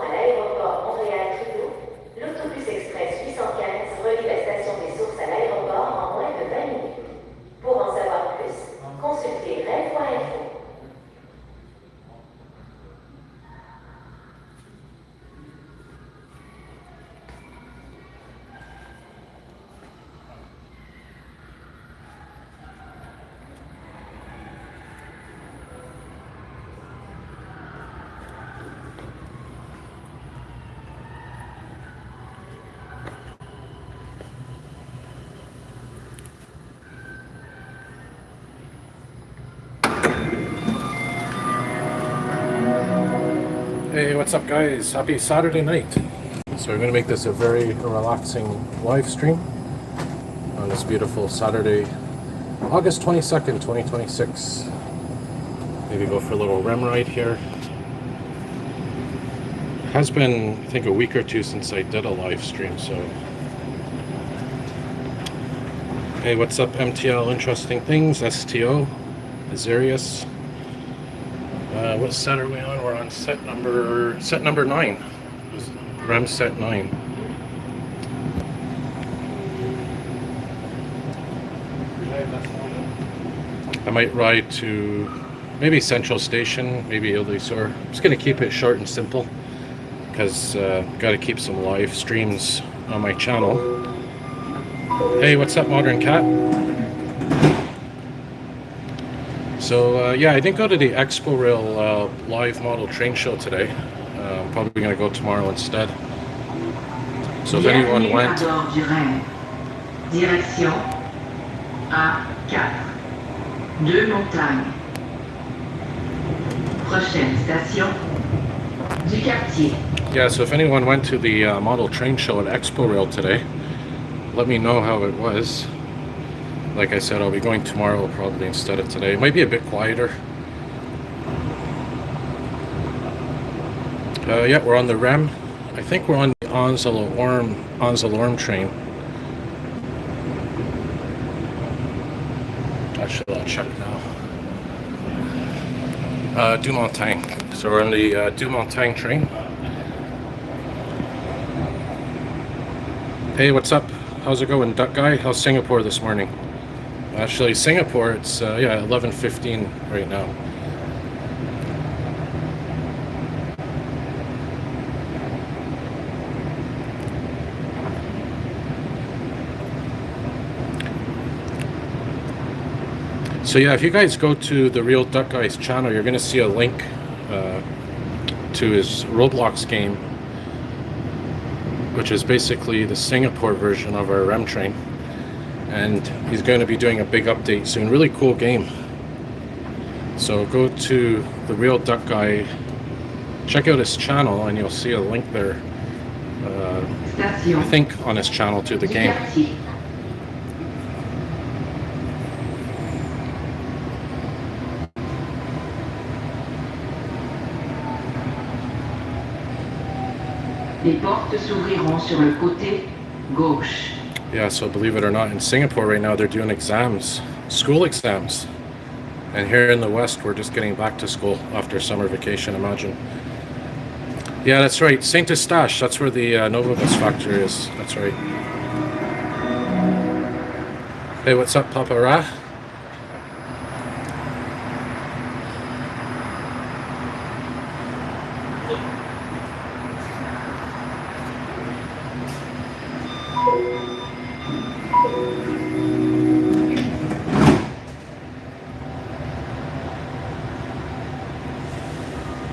à l'aéroport Montréal-Trudeau, l'autobus express 815 relie la station des Sources à l'aéroport en moins de 20 minutes. Pour en savoir plus, consultez rail.info. Hey, what's up guys? Happy Saturday night. So we're going to make this a very relaxing live stream on this beautiful Saturday, August 22nd, 2026. Maybe go for a little REM ride here. It has been, I think, a week or two since I did a live stream, so... Hey, what's up MTL Interesting Things, STO, Azarius. What set are we on? We're on set number 9. REM set 9. I might ride to maybe Central Station, maybe Ile-des-Sœurs. I'm just going to keep it short and simple because got to keep some live streams on my channel. Hey, what's up, Modern Cat? So yeah, I didn't go to the Expo Rail live model train show today. I'm probably going to go tomorrow instead. So if anyone went... Direction A4. Deux Montagnes. Prochaine station du quartier. Yeah, so if anyone went to the model train show at Expo Rail today, let me know how it was. Like I said, I'll be going tomorrow probably instead of today. It might be a bit quieter. Yeah, we're on the REM. I think we're on the Anse-à-Lorme train. Actually, I'll check now. Deux-Montagnes. So we're on the Deux-Montagnes train. Hey, what's up? How's it going, Duck Guy? How's Singapore this morning? Actually, Singapore, it's, yeah, 11:15 right now. So yeah, if you guys go to the Real Duck Guy's channel, you're going to see a link to his Roblox game, which is basically the Singapore version of our REM train. And he's going to be doing a big update soon. Really cool game. So go to the Real Duck Guy, check out his channel, and you'll see a link there. I think on his channel to the game. Les portes s'ouvriront sur le côté gauche. Yeah, so believe it or not, in Singapore right now they're doing exams, school exams. And here in the West, we're just getting back to school after summer vacation, imagine. Yeah, that's right, Saint Eustache, that's where the Novabus factory is, that's right. Hey, what's up, Papa Ra?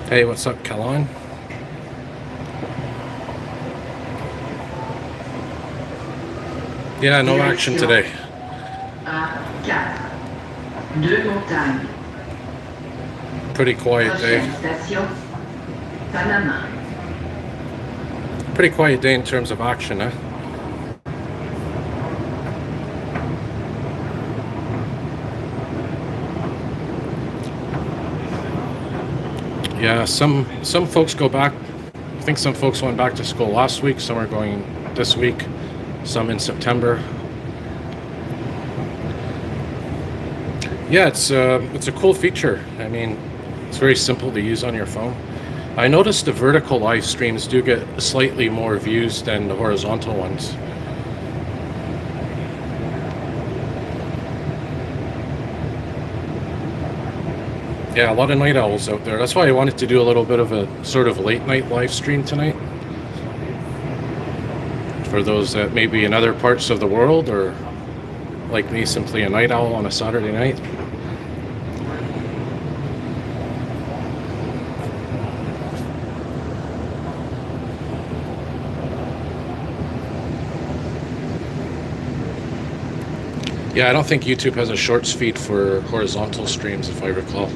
Hey, what's up, Callan? Yeah, no action today. A4. Deux Montagnes. Pretty quiet day. Station Panama. Pretty quiet day in terms of action, eh? Yeah, some folks go back. I think some folks went back to school last week. Some are going this week. Some in September. Yeah, it's a cool feature. I mean, it's very simple to use on your phone. I noticed the vertical live streams do get slightly more views than the horizontal ones. Yeah, a lot of night owls out there. That's why I wanted to do a little bit of a sort of late night live stream tonight. For those that may be in other parts of the world, or like me, simply a night owl on a Saturday night. Yeah, I don't think YouTube has a shorts feed for horizontal streams, if I recall.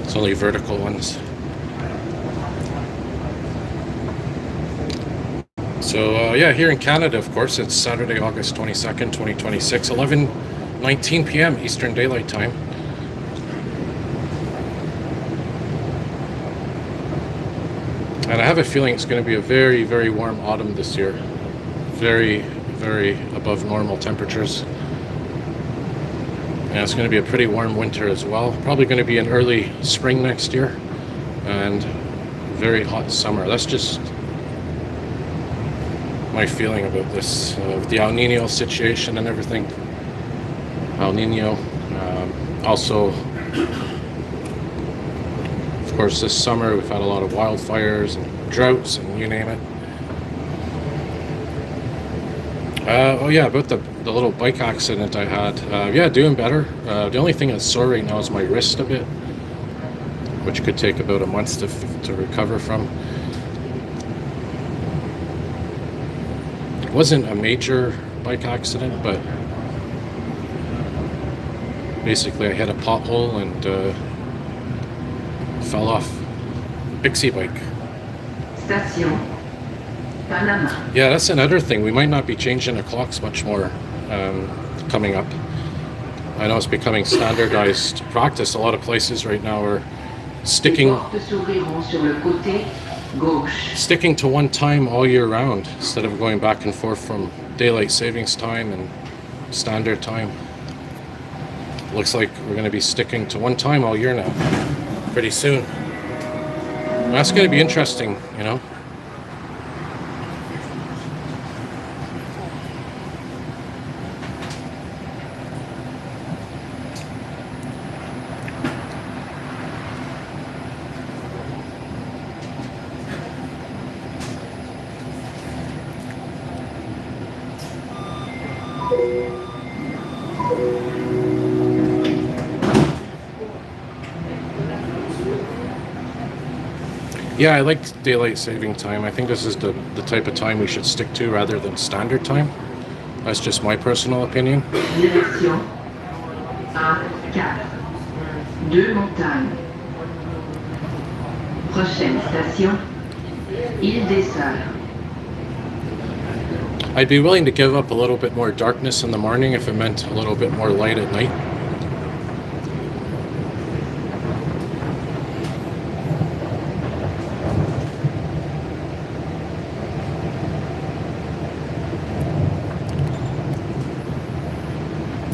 It's only vertical ones. So yeah, here in Canada, of course, it's Saturday, August 22nd, 2026, 11:19 p.m. Eastern Daylight Time. And I have a feeling it's going to be a very, very warm autumn this year. Very, very above normal temperatures. And it's going to be a pretty warm winter as well. Probably going to be an early spring next year. And very hot summer. That's just my feeling about this. With the El Nino situation and everything. El Nino. Also, of course, this summer we've had a lot of wildfires and droughts and you name it. Oh yeah, about the little bike accident I had. Yeah, doing better. The only thing that's sore right now is my wrist a bit, which could take about a month to recover from. It wasn't a major bike accident, but basically I hit a pothole and fell off Bixie bike. Station Panama. Yeah, that's another thing. We might not be changing the clocks much more coming up. I know it's becoming standardized practice. A lot of places right now are sticking to one time all year round instead of going back and forth from daylight savings time and standard time. Looks like we're going to be sticking to one time all year now, pretty soon. That's going to be interesting, you know. Yeah, I like daylight saving time. I think this is the type of time we should stick to rather than standard time. That's just my personal opinion. Direction A4. 2 montagnes. Prochaine station, Île des Sœurs. I'd be willing to give up a little bit more darkness in the morning if it meant a little bit more light at night.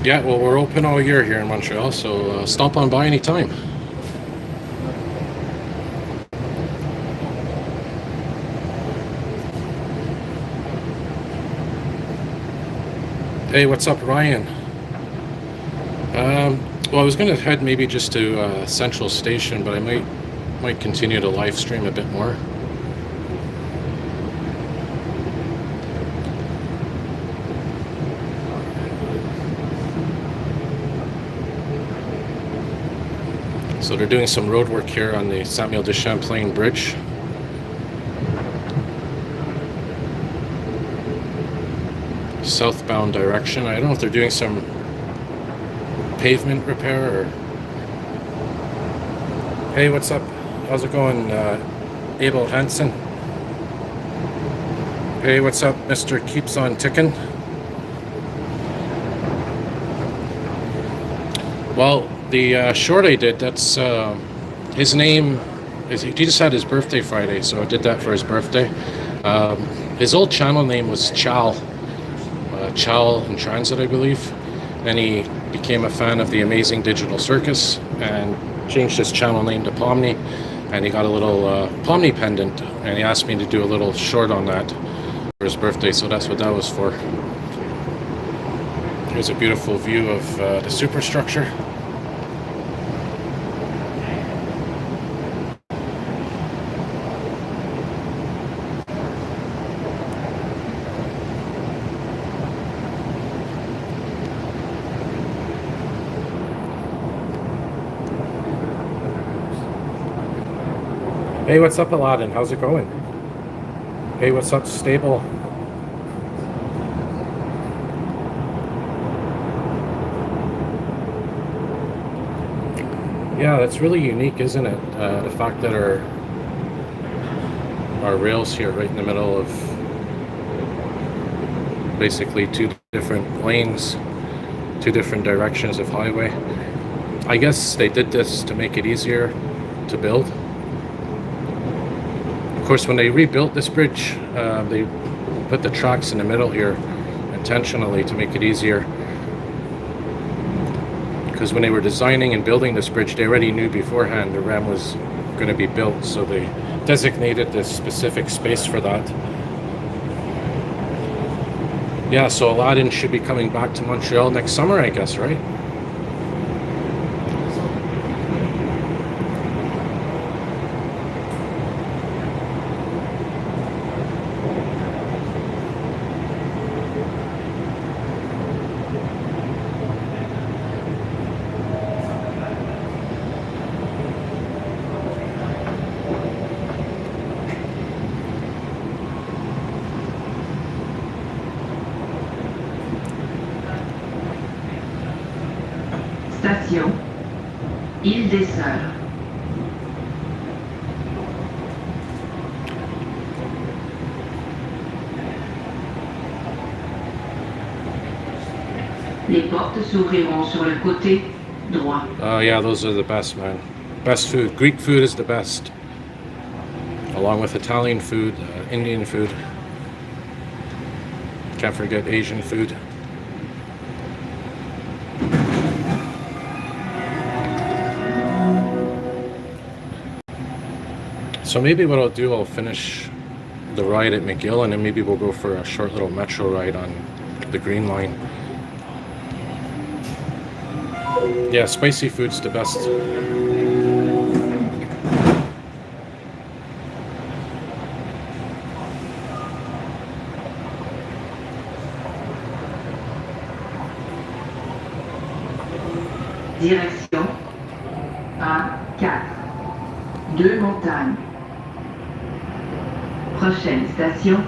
Yeah, well, we're open all year here in Montreal, so stop on by anytime. Hey, what's up, Ryan? Well, I was going to head maybe just to Central Station, but I might continue to live stream a bit more. So they're doing some road work here on the Samuel de Champlain Bridge. Southbound direction. I don't know if they're doing some pavement repair or... Hey, what's up? How's it going, Abel Hansen? Hey, what's up, Mr. Keeps on Ticking? Well, the short I did, that's his name is, he just had his birthday Friday, so I did that for his birthday. His old channel name was Chal in Transit, I believe. Then he became a fan of the Amazing Digital Circus and changed his channel name to Pomni. and he got a little Pomni pendant, and he asked me to do a little short on that for his birthday, so that's what that was for. Here's a beautiful view of the superstructure. Hey, what's up, Aladdin? How's it going? Hey, what's up, Stable? Yeah, that's really unique, isn't it? The fact that our rails here right in the middle of basically two different lanes, two different directions of highway. I guess they did this to make it easier to build. Of course, when they rebuilt this bridge, they put the tracks in the middle here intentionally to make it easier. Because when they were designing and building this bridge, they already knew beforehand the REM was going to be built, so they designated this specific space for that. Yeah, so Aladdin should be coming back to Montreal next summer, I guess, right? Station Île des Sœurs. Les portes s'ouvriront sur le côté droit. Oh yeah, those are the best, man. Best food. Greek food is the best. Along with Italian food, Indian food. Can't forget Asian food. So maybe what I'll do, I'll finish the ride at McGill, and then maybe we'll go for a short little metro ride on the Green Line. Yeah, spicy food's the best. Direction A4. 2 Montagnes. Prochaine station,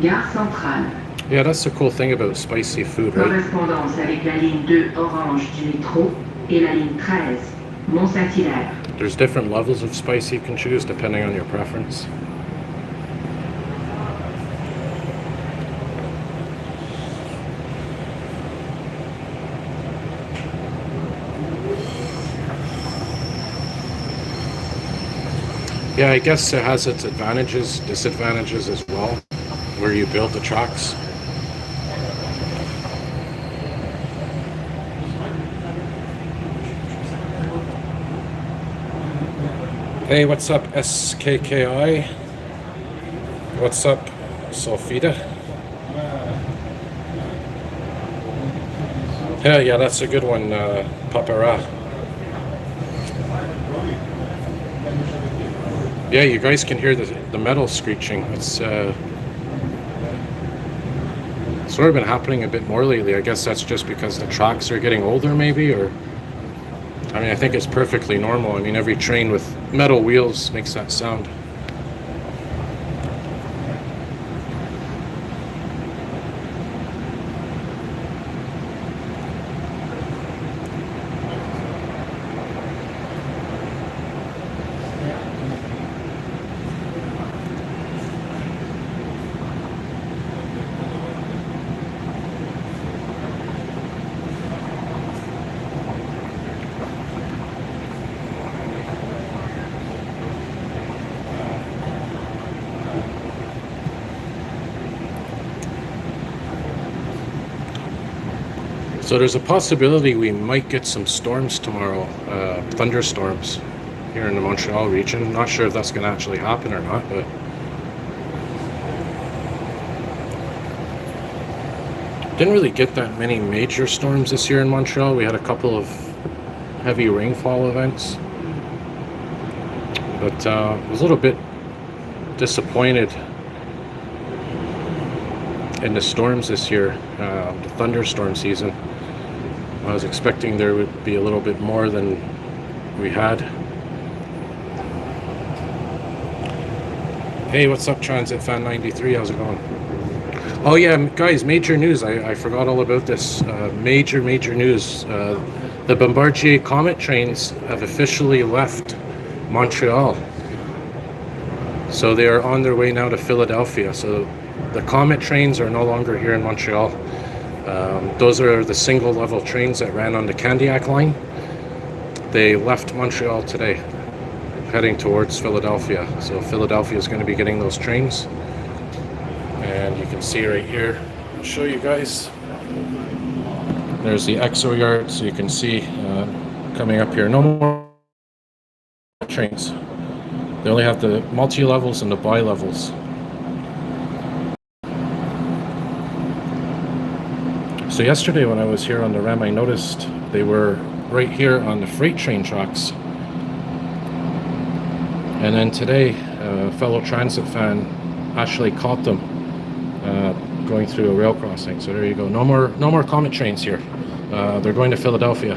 Gare Centrale. Yeah, that's the cool thing about spicy food, right? Correspondance avec la ligne 2 Orange du métro et la ligne 13 Mont-Saint-Hilaire. There's different levels of spice you can choose depending on your preference. Yeah, I guess it has its advantages, disadvantages as well, where you build the tracks. Hey, what's up, SKKI? What's up, Sulfida? Yeah, that's a good one, Papara. Yeah, you guys can hear the metal screeching. It's sort of been happening a bit more lately. I guess that's just because the tracks are getting older, maybe, or I mean, I think it's perfectly normal. I mean, every train with metal wheels makes that sound. So there's a possibility we might get some storms tomorrow, thunderstorms. here in the Montreal region. Not sure if that's going to actually happen or not, but didn't really get that many major storms this year in Montreal. We had a couple of heavy rainfall events, but I was a little bit disappointed in the storms this year, the thunderstorm season. I was expecting there would be a little bit more than we had. Hey, what's up, Transit Fan 93? How's it going? Oh yeah, guys, major news. I forgot all about this. Major news. The Bombardier Comet trains have officially left Montreal. So they are on their way now to Philadelphia. So the Comet trains are no longer here in Montreal. Those are the single level trains that ran on the Candiac line. They left Montreal today, heading towards Philadelphia. So Philadelphia is going to be getting those trains. And you can see right here, I'll show you guys. There's the EXO yard, so you can see coming up here. No more trains. They only have the multi-levels and the bi-levels. So yesterday when I was here on the REM, I noticed they were right here on the freight train tracks. And then today, a fellow transit fan actually caught them going through a rail crossing. So there you go. No more Comet trains here. They're going to Philadelphia.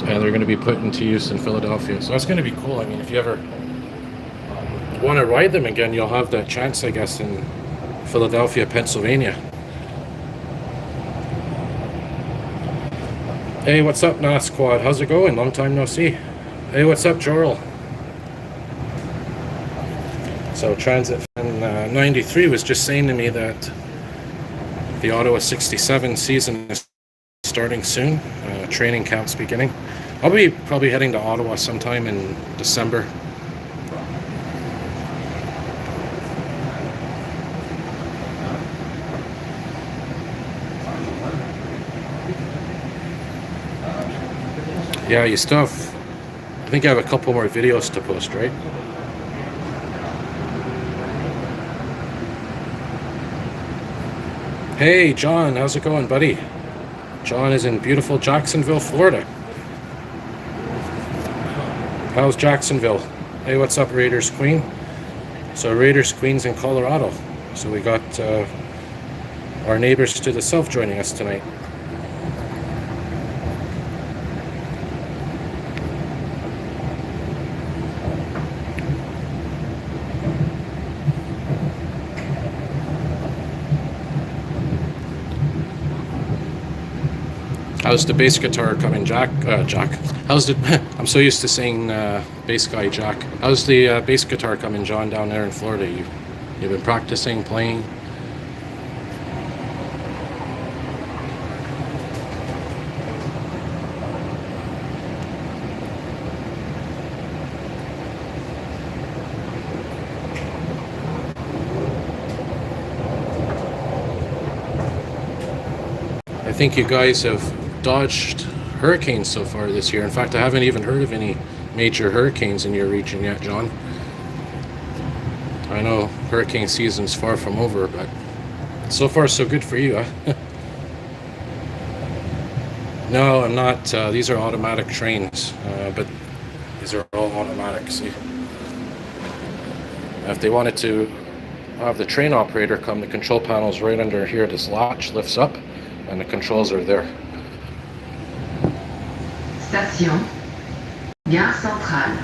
And they're going to be put into use in Philadelphia. So that's going to be cool. I mean, if you ever want to ride them again, you'll have that chance, I guess, in Philadelphia, Pennsylvania. Hey, what's up, NAS Squad? How's it going? Long time no see. Hey, what's up, Joral? So Transit Fan 93 was just saying to me that the Ottawa 67 season is starting soon. Training camp's beginning. I'll be probably heading to Ottawa sometime in December. Yeah, you still have, I think I have a couple more videos to post, right? Hey, John, how's it going, buddy? John is in beautiful Jacksonville, Florida. How's Jacksonville? Hey, what's up, Raiders Queen? So Raiders Queen's in Colorado. So we got our neighbors to the south joining us tonight. How's the bass guitar coming, Jack? How's the? I'm so used to saying bass guy, Jack. How's the bass guitar coming, John, down there in Florida? You've been practicing, playing? I think you guys have dodged hurricanes so far this year. In fact, I haven't even heard of any major hurricanes in your region yet, John. I know hurricane season's far from over, but so far so good for you, huh? No, I'm not. These are automatic trains, but these are all automatic. See, if they wanted to have the train operator come, the control panel's right under here. This latch lifts up, and the controls are there. Station, Gare Centrale.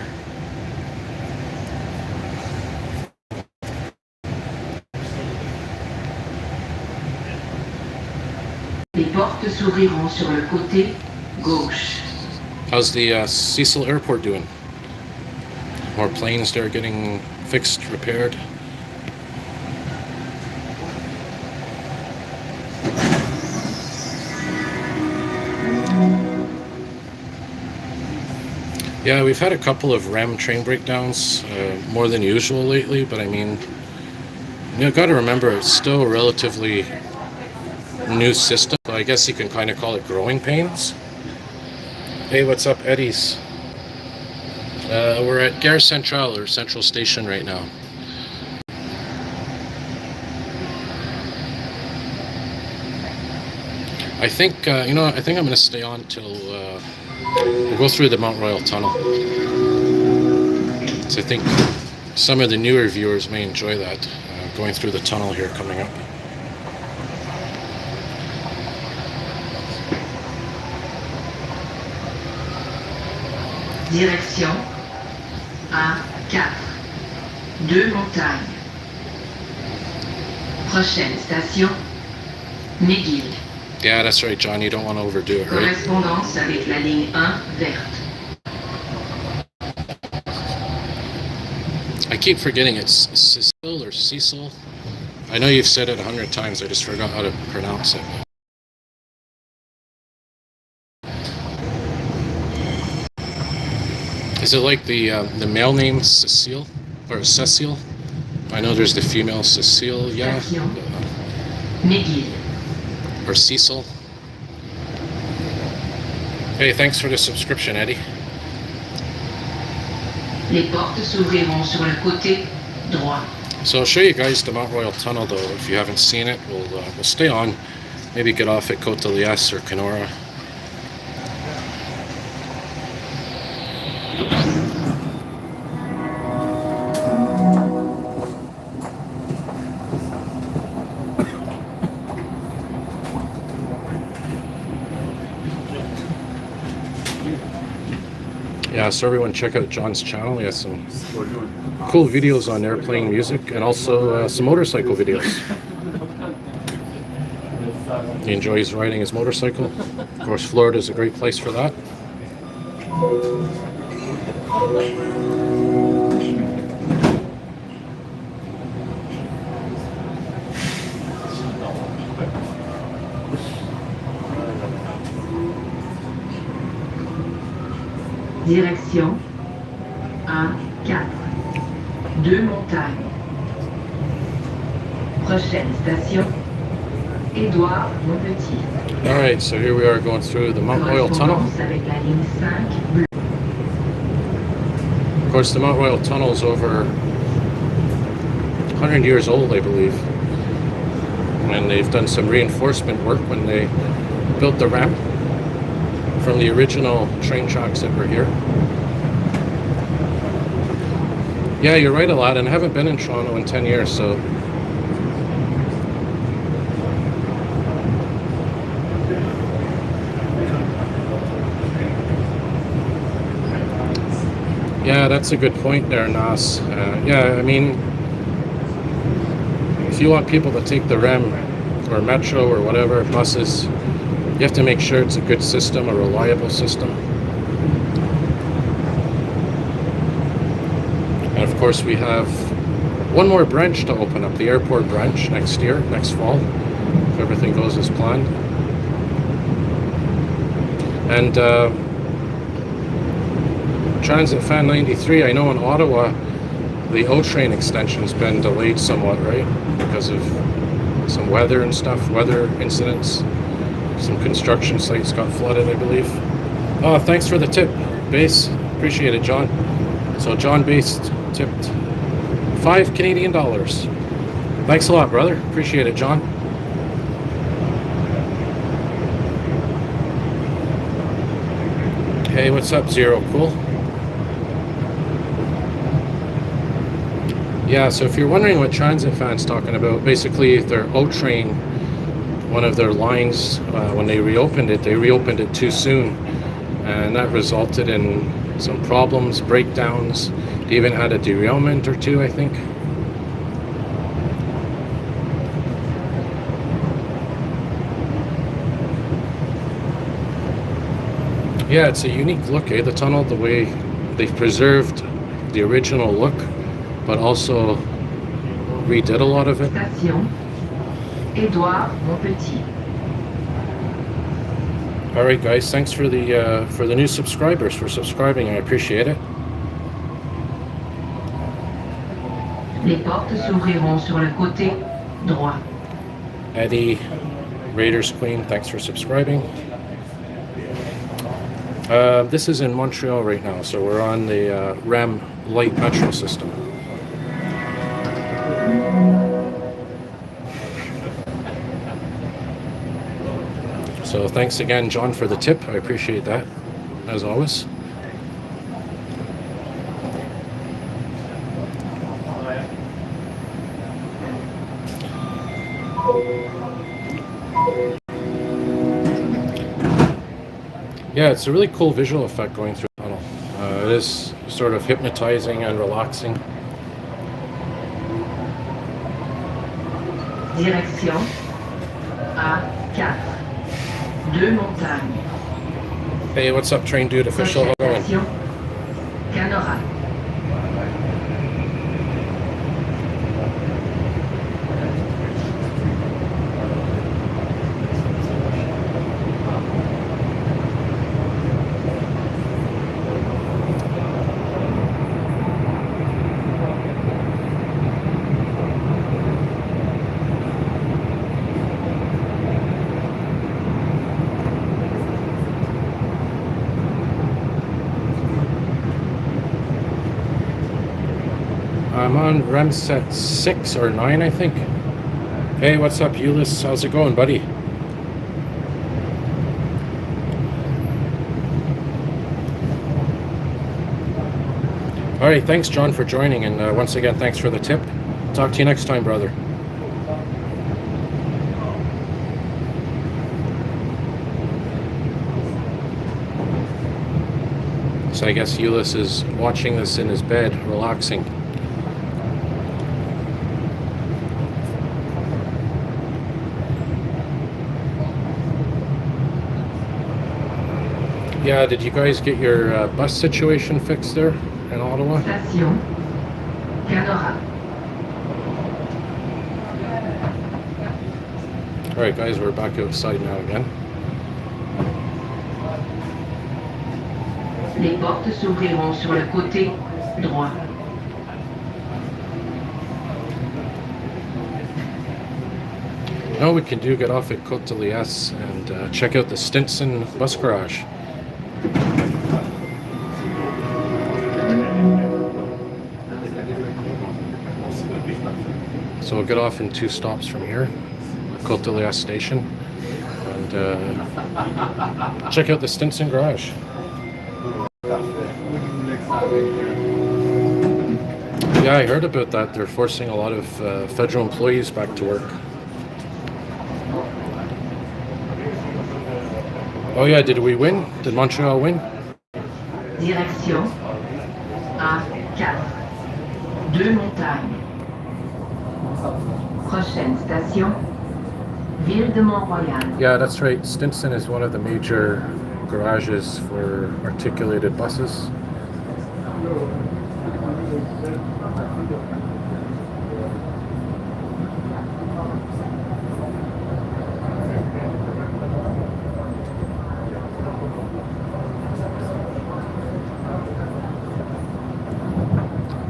Les portes s'ouvriront sur le côté gauche. How's the Cecil Airport doing? More planes there getting fixed, repaired? Yeah, we've had a couple of REM train breakdowns, more than usual lately, but I mean, you got to remember, it's still a relatively new system. I guess you can kind of call it growing pains. Hey, what's up, Eddie's? We're at Gare Centrale, or Central Station right now. I think, I think I'm going to stay on till we'll go through the Mount Royal Tunnel. So I think some of the newer viewers may enjoy that, going through the tunnel here coming up. Direction A4. 2 montagnes. Prochaine station, McGill. Yeah, that's right, John. You don't want to overdo it, right? Correspondance avec la ligne 1 verte. I keep forgetting it's Cecil or Cecil. I know you've said it 100 times. I just forgot how to pronounce it. Is it like the male name Cecile or Cecile? I know there's the female Cecilia. McGill. Or Cecil. Hey, thanks for the subscription, Eddie. Les portes s'ouvriront sur le côté droit. So I'll show you guys the Mount Royal Tunnel, though. If you haven't seen it, we'll stay on. Maybe get off at Côte de Liesse or Kenora. Yeah, so everyone check out John's channel. He has some cool videos on there playing music, and also some motorcycle videos. He enjoys riding his motorcycle. Of course, Florida is a great place for that. Direction A4. 2 montagnes. Prochaine station, Édouard Montpetit. Alright, so here we are going through the Mount Royal Tunnel. Correspondance avec la ligne 5 bleue. Of course, the Mount Royal Tunnel is over 100 years old, I believe. And they've done some reinforcement work when they built the ramp from the original train tracks that were here. Yeah, you're right, Aladdin. I haven't been in Toronto in 10 years, so... Yeah, that's a good point there, Nas. Yeah, I mean, if you want people to take the REM or Metro or whatever, buses, you have to make sure it's a good system, a reliable system. And of course we have one more branch to open up, the airport branch next year, next fall, if everything goes as planned. And Transit Fan 93, I know in Ottawa the O-Train extension's been delayed somewhat, right? Because of some weather and stuff, weather incidents. Some construction sites got flooded, I believe. Oh, thanks for the tip, Base. Appreciate it, John. So John Base tipped $5 Canadian. Thanks a lot, brother. Appreciate it, John. Hey, what's up, Zero Cool? Yeah, so if you're wondering what Transit Fan's talking about, basically their O-Train, one of their lines, when they reopened it too soon, and that resulted in some problems, breakdowns. They even had a derailment or two, I think. Yeah, it's a unique look, eh? The tunnel, the way they've preserved the original look, but also redid a lot of it. Station, Édouard Montpetit. All right, guys. Thanks for the new subscribers, for subscribing. I appreciate it. Les portes s'ouvriront sur le côté droit. Eddie, Raiders Queen, thanks for subscribing. This is in Montreal right now, so we're on the REM light metro system. So thanks again, John, for the tip. I appreciate that, as always. Yeah, it's a really cool visual effect going through the tunnel. It is sort of hypnotizing and relaxing. Direction A4. 2 montagnes. Hey, what's up, Train Dude Official? How's it going? Station Canora. I'm on REM set 6 or 9, I think. Hey, what's up, Ulyss? How's it going, buddy? All right, thanks, John, for joining, and once again, thanks for the tip. Talk to you next time, brother. So I guess Ulyss is watching this in his bed, relaxing. Yeah, did you guys get your bus situation fixed there in Ottawa? Station Canora. All right, guys, we're back outside now again. Les portes s'ouvriront sur le côté droit. Now we can get off at Côte de Liesse and check out the Stinson bus garage. So we'll get off in 2 stops from here, Côte de Liesse station, and check out the Stinson garage. Yeah, I heard about that. They're forcing a lot of federal employees back to work. Oh yeah, did we win? Did Montreal win? Direction A4. 2 montagnes. Prochaine station Ville de Mont-Royal. Yeah, that's right. Stinson is one of the major garages for articulated buses.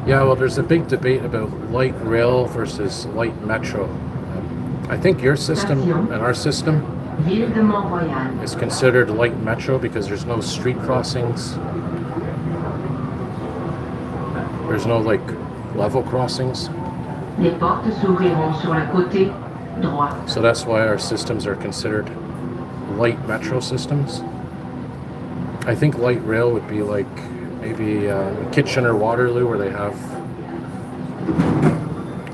Yeah, well, there's a big debate about light rail versus light metro. I think your system and our system Ville de Mont-Royal. is considered light metro because there's no street crossings. There's no like level crossings. Les portes s'ouvriront sur le côté droit. So that's why our systems are considered light metro systems. I think light rail would be like maybe Kitchener-Waterloo, where they have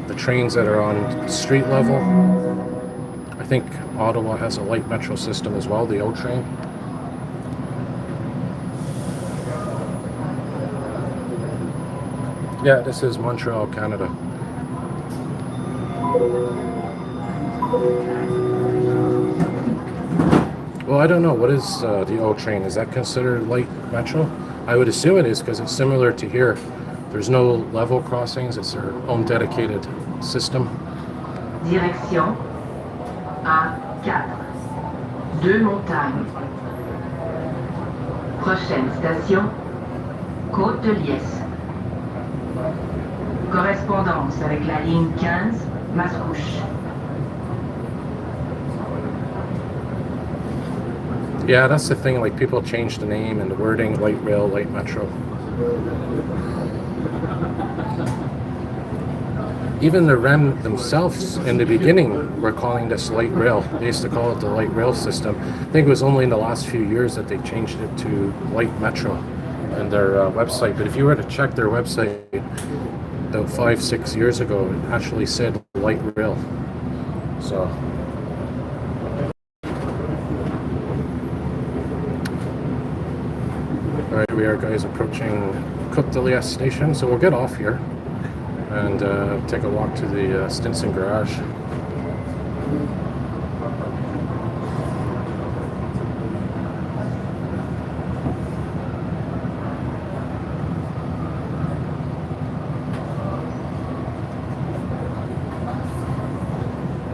the trains that are on street level. I think Ottawa has a light metro system as well, the O train. Yeah, this is Montreal, Canada. Well, I don't know. What is the O train? Is that considered light metro? I would assume it is because it's similar to here. There's no level crossings. It's their own dedicated system. Direction A4. 2 montagnes. Prochaine station Côte de Liesse. Correspondance avec la ligne 15 Mascouche. Yeah, that's the thing, like people change the name and the wording, light rail, light metro. Even the REM themselves in the beginning were calling this light rail. They used to call it the light rail system. I think it was only in the last few years that they changed it to light metro in their website. But if you were to check their website about 5-6 years ago, it actually said light rail. So alright, we are guys approaching Côte de Liesse station, so we'll get off here and take a walk to the Stinson garage.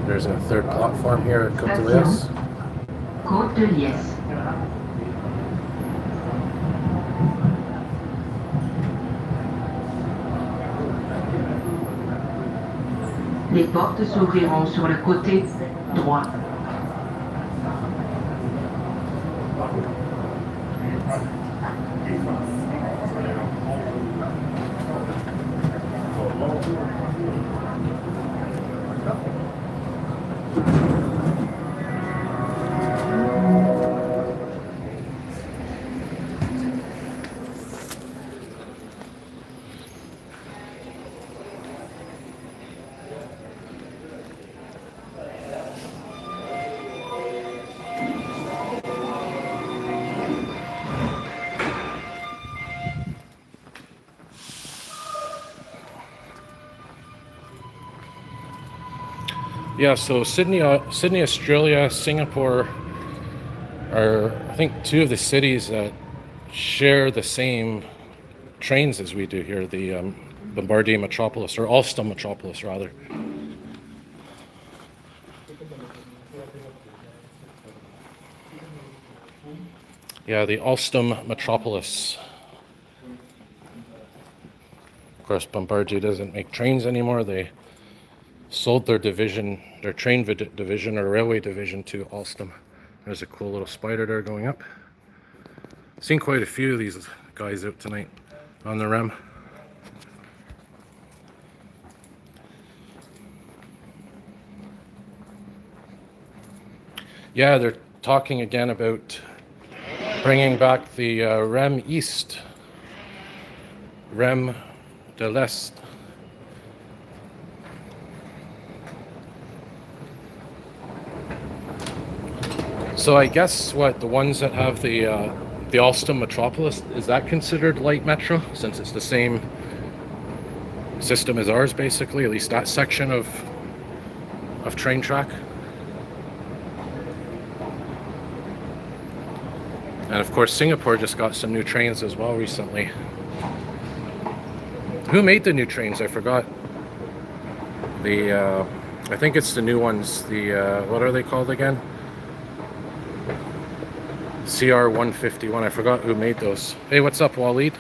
There's a third platform here at Côte de Liesse. Côte de Liesse. Les portes s'ouvriront sur le côté droit. Yeah, so Sydney, Australia, Singapore are, I think, two of the cities that share the same trains as we do here, the Bombardier Metropolis, or Alstom Metropolis, rather. Yeah, the Alstom Metropolis. Of course, Bombardier doesn't make trains anymore. They sold their division, their train division or railway division, to Alstom. There's a cool little spider there going up. Seen quite a few of these guys out tonight on the REM. Yeah, they're talking again about bringing back the REM East, REM de l'Est. So I guess what the ones that have the Alstom Metropolis, is that considered light metro, since it's the same system as ours, basically, at least that section of train track? And of course, Singapore just got some new trains as well recently. Who made the new trains? I forgot. I think it's the new ones. What are they called again? CR151. I forgot who made those. Hey, what's up, Waleed?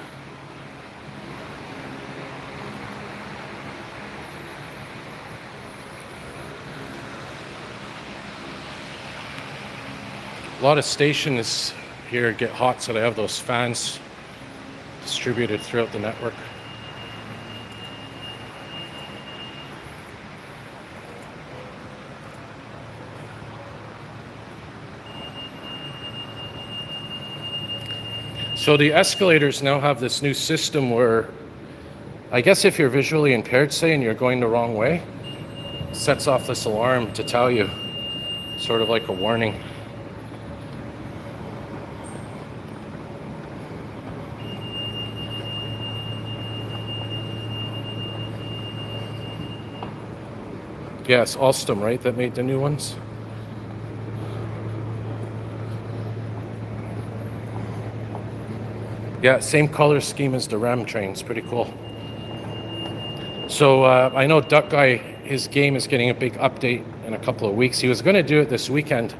A lot of stations here get hot, so they have those fans distributed throughout the network. So the escalators now have this new system where, I guess if you're visually impaired, say, and you're going the wrong way, it sets off this alarm to tell you, sort of like a warning. Yeah, it's Alstom, right, that made the new ones? Yeah, same color scheme as the REM trains. Pretty cool. So I know Duck Guy, his game is getting a big update in a couple of weeks. He was going to do it this weekend,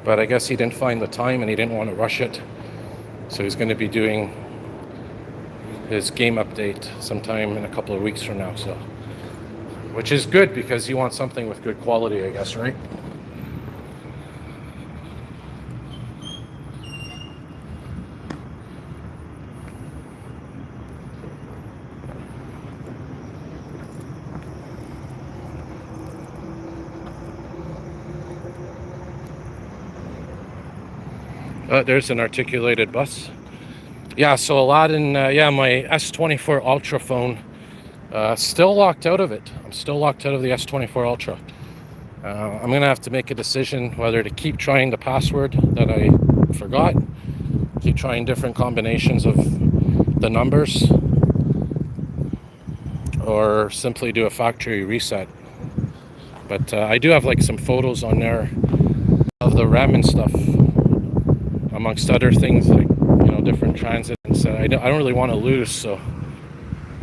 but I guess he didn't find the time and he didn't want to rush it. So he's going to be doing his game update sometime in a couple of weeks from now. So, which is good because you want something with good quality, I guess, right? There's an articulated bus. Yeah, so Aladdin, yeah, my S24 Ultra phone, still locked out of it. I'm still locked out of the S24 Ultra. I'm gonna have to make a decision whether to keep trying the password that I forgot, keep trying different combinations of the numbers, or simply do a factory reset. But I do have like some photos on there of the REM and stuff, amongst other things, like, you know, different transits that I don't really want to lose. So,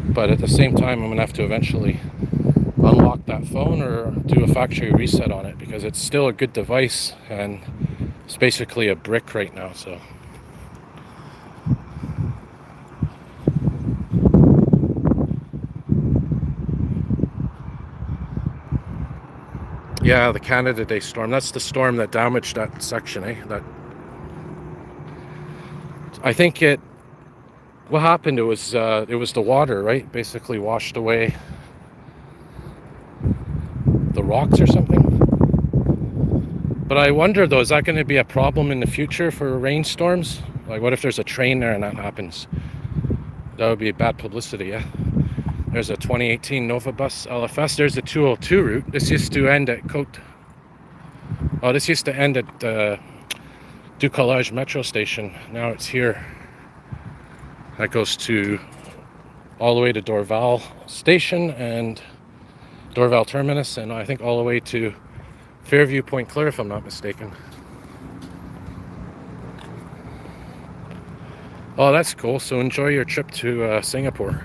but at the same time, I'm gonna have to eventually unlock that phone or do a factory reset on it, because it's still a good device and it's basically a brick right now. So yeah, the Canada Day storm, that's the storm that damaged that section, that I think what happened, it was the water, right, basically washed away the rocks or something. But I wonder though, is that going to be a problem in the future for rainstorms? Like, what if there's a train there and that happens? That would be bad publicity. Yeah, there's a 2018 Nova Bus LFS. There's a 202 route. This used to end at this used to end at Ducallage metro station. Now it's here. That goes to all the way to Dorval station and Dorval terminus, and I think all the way to Fairview Point Claire, if I'm not mistaken. Oh, that's cool. So enjoy your trip to Singapore.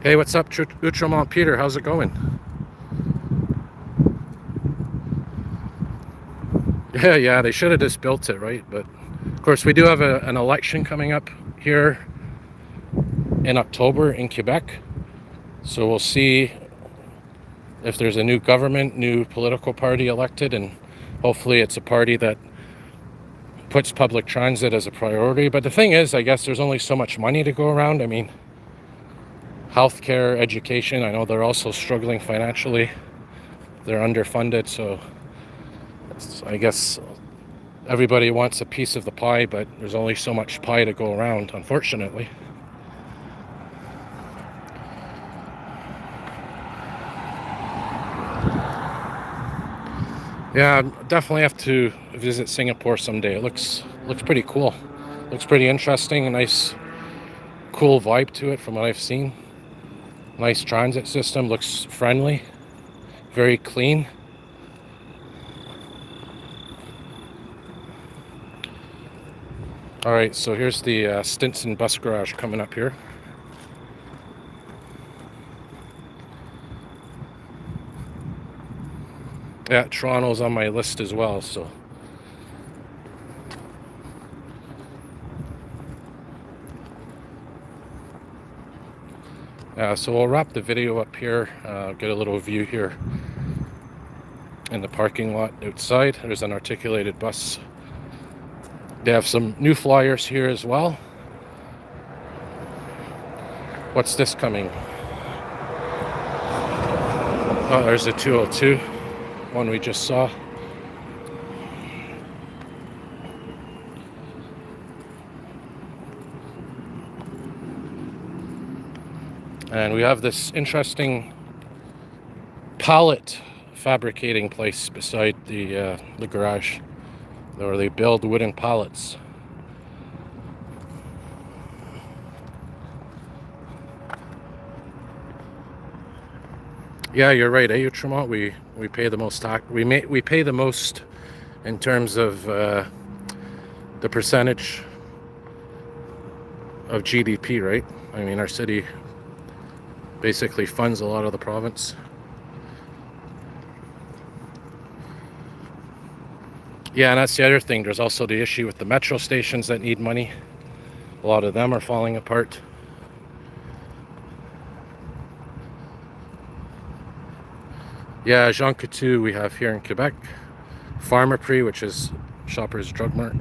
Hey, what's up, Outremont Peter? How's it going? Yeah, they should have just built it, right? But of course, we do have an election coming up here in October in Quebec. So we'll see if there's a new government, new political party elected, and hopefully it's a party that puts public transit as a priority. But the thing is, I guess there's only so much money to go around. I mean, healthcare, education, I know they're also struggling financially. They're underfunded, so I guess everybody wants a piece of the pie, but there's only so much pie to go around, unfortunately. Yeah, definitely have to visit Singapore someday. It looks pretty cool. Looks pretty interesting. A nice, cool vibe to it from what I've seen. Nice transit system. Looks friendly. Very clean. All right, so here's the Stinson bus garage coming up here. Yeah, Toronto's on my list as well, so. So we'll wrap the video up here, get a little view here in the parking lot outside. There's an articulated bus. They have some new flyers here as well. What's this coming? Oh, there's a 202. One we just saw. And we have this interesting pallet fabricating place beside the garage, where they build wooden pallets. Yeah, you're right, Outremont. We pay the most tax. We pay the most in terms of the percentage of GDP, right? I mean, our city basically funds a lot of the province. Yeah, and that's the other thing. There's also the issue with the metro stations that need money. A lot of them are falling apart. Yeah, Jean Coutu we have here in Quebec. Pharmaprix, which is Shoppers Drug Mart.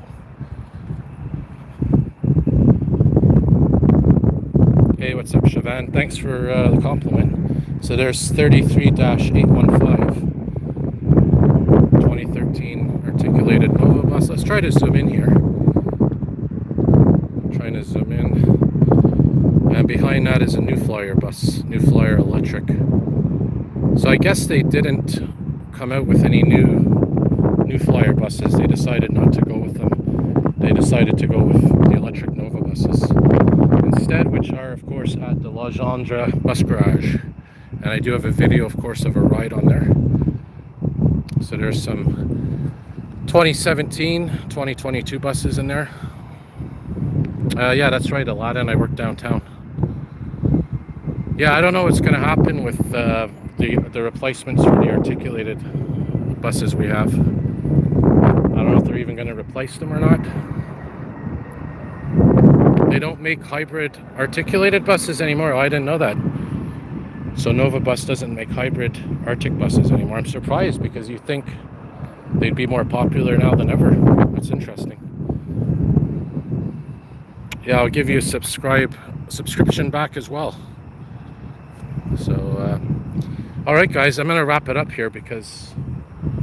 Hey, what's up, Siobhan? Thanks for the compliment. So there's 33-815. bus. Let's try to zoom in here. Trying to zoom in. And behind that is a New Flyer bus, New Flyer electric. So I guess they didn't come out with any New Flyer buses. They decided not to go with them. They decided to go with the electric Nova buses instead, which are of course at the Legendre bus garage. And I do have a video, of course, of a ride on there. So there's some 2017, 2022 buses in there. Yeah, that's right, Aladdin. I work downtown. Yeah, I don't know what's going to happen with the replacements for the articulated buses we have. I don't know if they're even going to replace them or not. They don't make hybrid articulated buses anymore. Oh, I didn't know that. So Nova Bus doesn't make hybrid Arctic buses anymore. I'm surprised because you think they'd be more popular now than ever. That's interesting. Yeah, I'll give you a subscription back as well. So, all right, guys, I'm going to wrap it up here because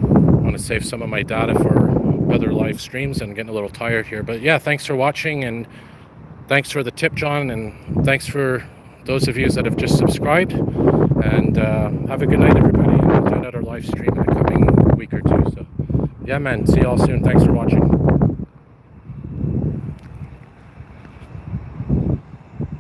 I want to save some of my data for other live streams and I'm getting a little tired here. But yeah, thanks for watching and thanks for the tip, John, and thanks for those of you that have just subscribed. And have a good night, everybody. And I'll do another live stream in the coming week or two. So, yeah, man, see you all soon. Thanks for watching.